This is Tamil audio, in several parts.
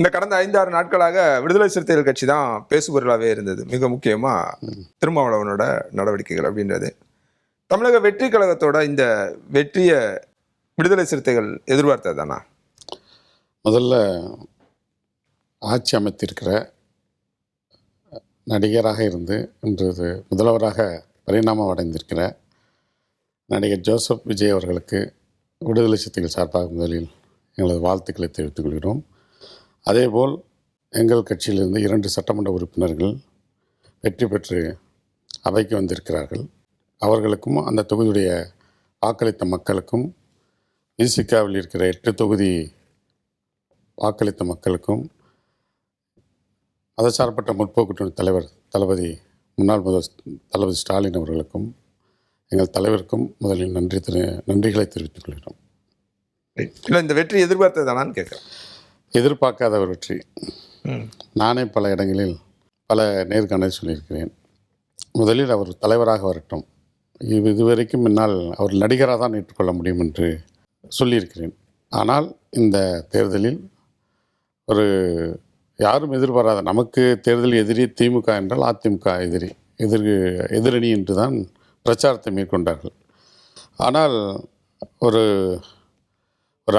இந்த கடந்த 5-6 நாட்களாக விடுதலை சிறுத்தைகள் கட்சி தான் பேசுபொருளாகவே இருந்தது. மிக முக்கியமா திருமாவளவனோட நடவடிக்கைகள் அப்படின்றது. தமிழக வெற்றி கழகத்தோட இந்த வெற்றியை விடுதலை சிறுத்தைகள் எதிர்பார்த்ததானா? முதல்ல ஆட்சி அமைத்திருக்கிற நடிகராக இருந்து இன்று முதல்வராக பரிணாமம் அடைந்திருக்கிற நடிகர் ஜோசப் விஜய் அவர்களுக்கு விடுதலை சிறுத்தைகள் சார்பாக முதலில் எங்களது வாழ்த்துக்களை தெரிவித்துக் கொள்கிறோம். அதேபோல் எங்கள் கட்சியிலிருந்து 2 சட்டமன்ற உறுப்பினர்கள் வெற்றி பெற்று அவைக்கு வந்திருக்கிறார்கள். அவர்களுக்கும் அந்த தொகுதியுடைய வாக்களித்த மக்களுக்கும் விசிகாவில் இருக்கிற 8 தொகுதி வாக்களித்த மக்களுக்கும் மதசார்பற்ற முற்போக்கு தலைவர் முன்னாள் தளபதி ஸ்டாலின் அவர்களுக்கும் எங்கள் தலைவருக்கும் முதலில் நன்றிகளை தெரிவித்துக் கொள்கிறோம். இல்லை, இந்த வெற்றி எதிர்பார்த்ததானான்னு கேட்குறேன். எதிர்பார்க்காத ஒரு வெற்றி. நானே பல இடங்களில் பல நேர்காணல் சொல்லியிருக்கிறேன். முதலில் அவர் தலைவராக வரட்டும், இதுவரைக்கும் முன்னால் அவர் நடிகராக தான் ஏற்றுக்கொள்ள முடியும் என்று சொல்லியிருக்கிறேன். ஆனால் இந்த தேர்தலில் ஒரு யாரும் எதிர்பாராத, நமக்கு தேர்தல் எதிரி திமுக என்றால் அதிமுக எதிரணி என்று தான் பிரச்சாரத்தை மேற்கொண்டார்கள். ஆனால் ஒரு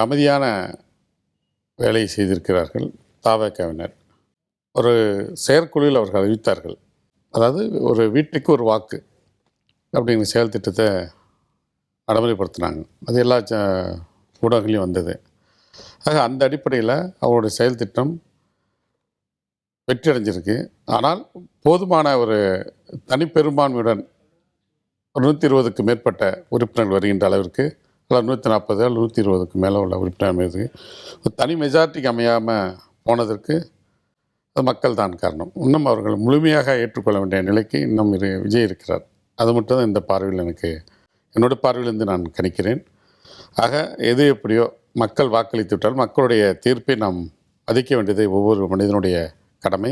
அமைதியான வேலையை செய்திருக்கிறார்கள் தாவேக்காவினர். ஒரு செயற்குழுவில் அவர்கள் அறிவித்தார்கள். அதாவது ஒரு வீட்டுக்கு ஒரு வாக்கு அப்படிங்கிற செயல் திட்டத்தை நடைமுறைப்படுத்தினாங்க. அது எல்லா ஊடகங்களையும் வந்தது. ஆக அந்த அடிப்படையில் அவருடைய செயல் திட்டம் வெற்றி அடைஞ்சிருக்கு. ஆனால் போதுமான ஒரு தனிப்பெரும்பான்மையுடன் 120க்கு மேற்பட்ட உறுப்பினர்கள் வருகின்ற அளவிற்கு, 140 120க்கு மேலே உள்ள உறுப்பினர் அமைது ஒரு தனி மெஜாரிட்டிக்கு அமையாமல் போனதற்கு மக்கள் தான் காரணம். இன்னும் அவர்கள் முழுமையாக ஏற்றுக்கொள்ள வேண்டிய நிலைக்கு இன்னும் விஜய் இருக்கிறார். அது மட்டும் தான் இந்த பார்வையில் என்னோட பார்வையிலிருந்து நான் கணிக்கிறேன். ஆக எது எப்படியோ மக்கள் வாக்களித்து விட்டால் மக்களுடைய தீர்ப்பை நாம் மதிக்க வேண்டியது ஒவ்வொரு மனிதனுடைய கடமை.